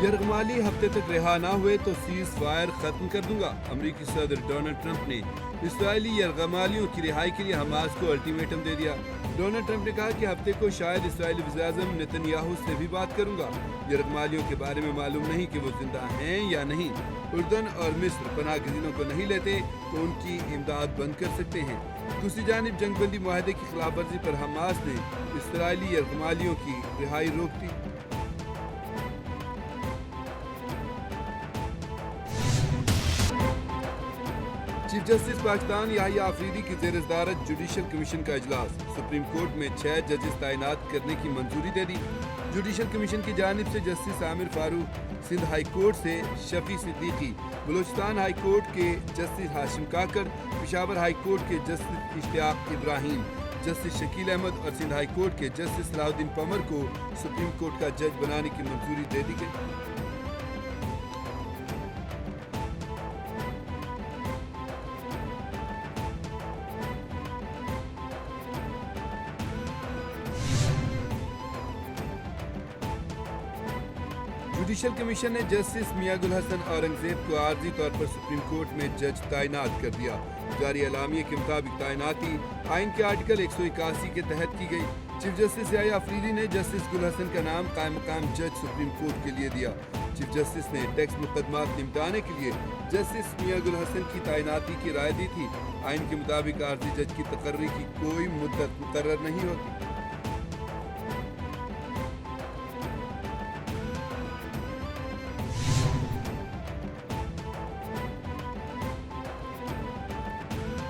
यरगमाली हफ्ते तक रिहा ना हुए तो सीज फायर खत्म कर दूंगा। अमरीकी सदर डोनाल्ड ट्रंप ने इसराइली यरगमालियों की रिहाई के लिए हमास को अल्टीमेटम दे दिया। डोनाल्ड ट्रंप ने कहा कि हफ्ते को शायद इसराइली वज़ीर-ए-आज़म नेतन्याहू से भी बात करूंगा। यरगमालियों के बारे में मालूम नहीं कि वो जिंदा हैं या नहीं। उर्दन और मिस्र पनाह गज़ीनों को नहीं लेते तो उनकी इमदाद बंद कर सकते हैं। दूसरी जानिब जंगबंदी मुआहदे की खिलाफ वर्जी पर हमास ने इसराइली यरगमालियों की रिहाई रोक दी। चीफ जस्टिस पाकिस्तान याहिया आफरीदी की ज़ेर सदारत जुडिशल कमीशन का इजलास। सुप्रीम कोर्ट में 6 जजेस तैनात करने की मंजूरी दे दी। जुडिशल कमीशन की जानिब से justice Amir Farooq Sindh high court से शफी सिद्दीकी, बलूचिस्तान हाई कोर्ट के justice Hashim Kakar, Peshawar high court के जस्टिस इश्तियाक इब्राहिम, जस्टिस शकील अहमद और सिंध हाई कोर्ट के जस्टिस सलाहुद्दीन पमर को सुप्रीम कोर्ट का जज बनाने की मंजूरी दे दी गई। जुडिशल कमीशन ने जस्टिस मियां गुल हसन औरंगजेब को आर्जी तौर पर सुप्रीम कोर्ट में जज तैनात कर दिया। जारी एलामिये के मुताबिक तैनाती आइन के आर्टिकल 181 के तहत की गई। चीफ जस्टिस याहिया आफरीदी ने जस्टिस गुल हसन का नाम कायम मकाम जज सुप्रीम कोर्ट के लिए दिया। चीफ जस्टिस ने टैक्स मुकदमात निपटाने के लिए जस्टिस मियां गुल हसन की तैनाती की राय दी थी। आइन के मुताबिक आर्जी जज की तकर्री की कोई मुद्दत मुकर्रर नहीं होती।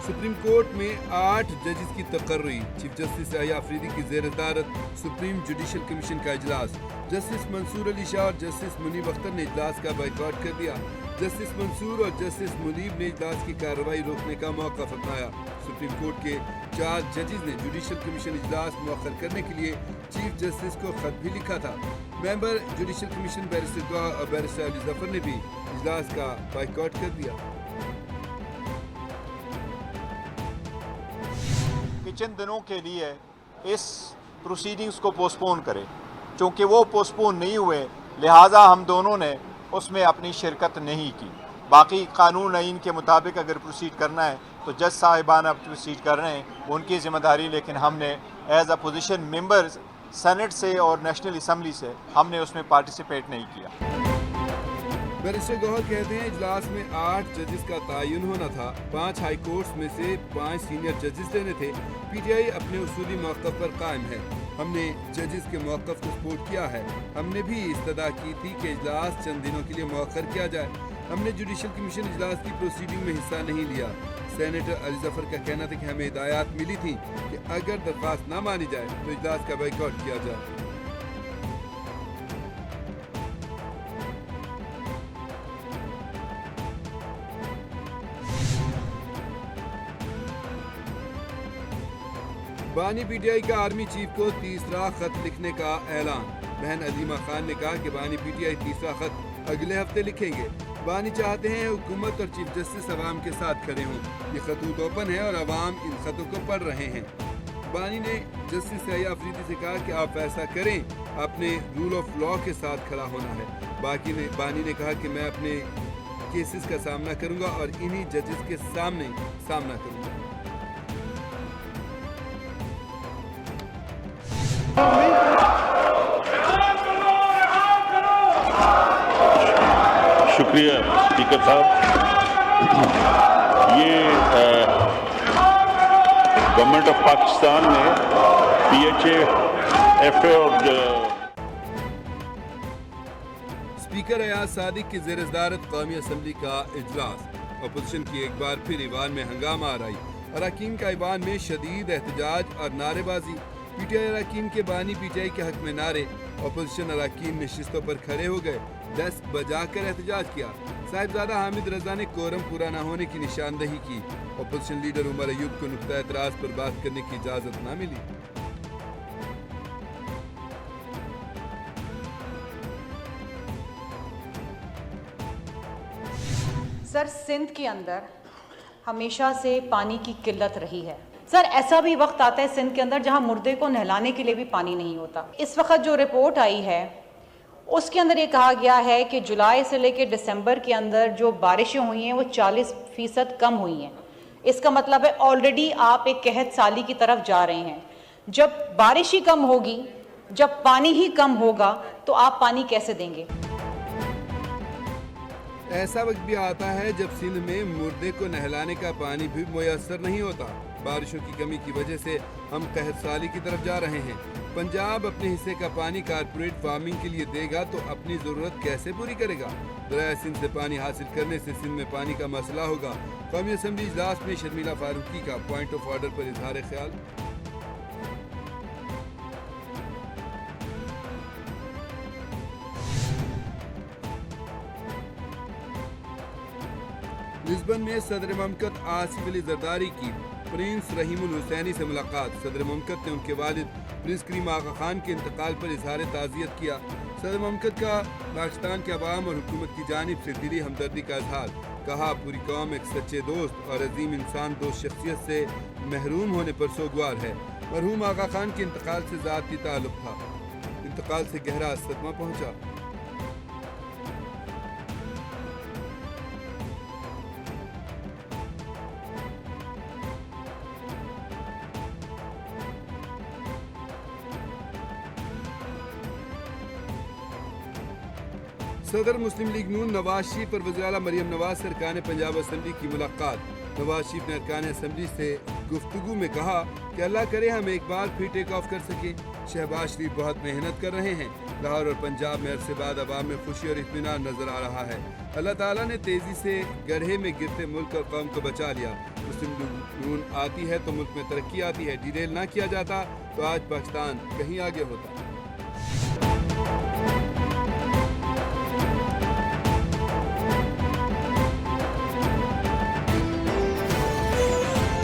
सुप्रीम कोर्ट में 8 जजेस की तकर्री। चीफ जस्टिस याहिया आफरीदी की ज़ेर सदारत सुप्रीम जुडिशल कमीशन का इजलास। जस्टिस मंसूर अली शाह और जस्टिस मुनीब अख्तर ने इजलास का बाइकआउट कर दिया। जस्टिस मंसूर और जस्टिस मुनीब ने इजलास की कार्रवाई रोकने का मौक़िफ़ अपनाया। सुप्रीम कोर्ट के 4 जजेस ने जुडिशल कमीशन इजलास मुअख्खर करने के लिए चीफ जस्टिस को खत भी लिखा था। मेंबर जुडिशल कमीशन बैरिस्टर दुआ और बैरिस्टर अली जफर ने भी इजलास का बाइकआउट कर दिया। चंद दिनों के लिए इस प्रोसीडिंग्स को पोस्टपोन करें। चूँकि वो पोस्टपोन नहीं हुए लिहाजा हम दोनों ने उसमें अपनी शिरकत नहीं की। बाकी कानून आइन के मुताबिक अगर प्रोसीड करना है तो जज साहिबान अब प्रोसीड कर रहे हैं, उनकी ज़िम्मेदारी, लेकिन हमने एज अपोजिशन मेंबर्स सेनेट से और नेशनल असम्बली से हमने उसमें पार्टिसिपेट नहीं किया। बैरिस्टर गौहर कहते हैं इजलास में 8 जजेस का तयन होना था। 5 हाई कोर्ट्स में से 5 सीनियर जजेस लेने थे। पीटीआई अपने उसूली मौक़िफ़ पर कायम है। हमने जजेस के मौक़िफ़ को सपोर्ट किया है। हमने भी इस्तदा की थी कि इजलास चंद दिनों के लिए मौखर किया जाए। हमने जुडिशल कमीशन इजलास की प्रोसीडिंग में हिस्सा नहीं लिया। सेनेटर अली जफर का कहना था कि हमें हिदायत मिली थी कि अगर दरख्वास्त ना मानी जाए तो इजलास का बाइकआउट किया जाए। बानी पीटीआई का आर्मी चीफ को तीसरा खत लिखने का ऐलान। बहन अजीमा खान ने कहा कि बानी पीटीआई तीसरा खत अगले हफ्ते लिखेंगे। बानी चाहते हैं हुकूमत और चीफ जस्टिस अवाम के साथ खड़े हों। ये खतूत ओपन है और अवाम इन खतों को पढ़ रहे हैं। बानी ने जस्टिस याहिया आफरीदी से कहा कि आप ऐसा करें, अपने रूल ऑफ लॉ के साथ खड़ा होना है। बानी ने कहा कि मैं अपने केसेस का सामना करूंगा और इन्हीं जजेस के सामने सामना करूंगा। शुक्रिया स्पीकर साहब। ये गवर्नमेंट ऑफ पाकिस्तान ने PHA, FA और स्पीकर अयाज सादिक की ज़ेर सदारत कौमी असम्बली का इजलास। अपोजिशन की एक बार फिर ईवान में हंगामा आराई। अरकान का ईवान में शदीद एहतजाज और नारेबाजी। पीटीआई अरकान के बानी पीटीआई के हक में नारे। अपोजिशन अरकान नशिस्तों पर खड़े हो गए, डेस्क बजाकर एहतजाज किया। साहिबजादा हामिद रजा ने कोरम पूरा न होने की निशानदही की। अपोजिशन लीडर उमर अयूब को नुक्ता एतराज पर बात करने की इजाजत न मिली। सर, सिंध के अंदर हमेशा से पानी की किल्लत रही है। सर, ऐसा भी वक्त आता है सिंध के अंदर जहां मुर्दे को नहलाने के लिए भी पानी नहीं होता। इस वक्त जो रिपोर्ट आई है اس کے اندر یہ کہا گیا ہے کہ جولائی سے لے کے دسمبر کے اندر جو بارشیں ہوئی ہیں وہ 40% کم ہوئی ہیں. اس کا مطلب ہے آلریڈی آپ ایک قحط سالی کی طرف جا رہے ہیں. جب بارش ہی کم ہوگی، جب پانی ہی کم ہوگا تو آپ پانی کیسے دیں گے؟ ایسا وقت بھی آتا ہے جب سندھ میں مردے کو نہلانے کا پانی بھی میسر نہیں ہوتا. بارشوں کی کمی کی وجہ سے ہم قحط سالی کی طرف جا رہے ہیں. پنجاب اپنے حصے کا پانی کارپوریٹ فارمنگ کے لیے دے گا تو اپنی ضرورت کیسے پوری کرے گا؟ دریائے سندھ سے پانی حاصل کرنے سے سندھ میں پانی کا مسئلہ ہوگا. قومی اسمبلی اجلاس میں شرمیلا فاروقی کا پوائنٹ آف آرڈر پر اظہار خیال. لسبن میں صدر مملکت آصف علی زرداری کی پرنس رحیم الحسینی سے ملاقات. صدر مملکت نے ان کے والد پرنس کریم آغا خان کے انتقال پر اظہار تعزیت کیا. صدر مملکت کا پاکستان کے عوام اور حکومت کی جانب سے دلی ہمدردی کا اظہار. کہا پوری قوم ایک سچے دوست اور عظیم انسان دوست شخصیت سے محروم ہونے پر سوگوار ہے. مرحوم آغا خان کے انتقال سے ذاتی تعلق تھا. انتقال سے گہرا صدمہ پہنچا. صدر مسلم لیگ نون نواز شریف اور وزیراعلیٰ مریم نواز سے ارکان پنجاب اسمبلی کی ملاقات. نواز شریف نے ارکان اسمبلی سے گفتگو میں کہا کہ اللہ کرے ہم ایک بار پھر ٹیک آف کر سکیں. شہباز شریف بہت محنت کر رہے ہیں. لاہور اور پنجاب میں عرصے بعد عوام میں خوشی اور اطمینان نظر آ رہا ہے. اللہ تعالیٰ نے تیزی سے گڑھے میں گرتے ملک اور قوم کو بچا لیا. مسلم لیگ نون آتی ہے تو ملک میں ترقی آتی ہے. ڈیریل نہ کیا جاتا تو آج پاکستان کہیں آگے ہوتا.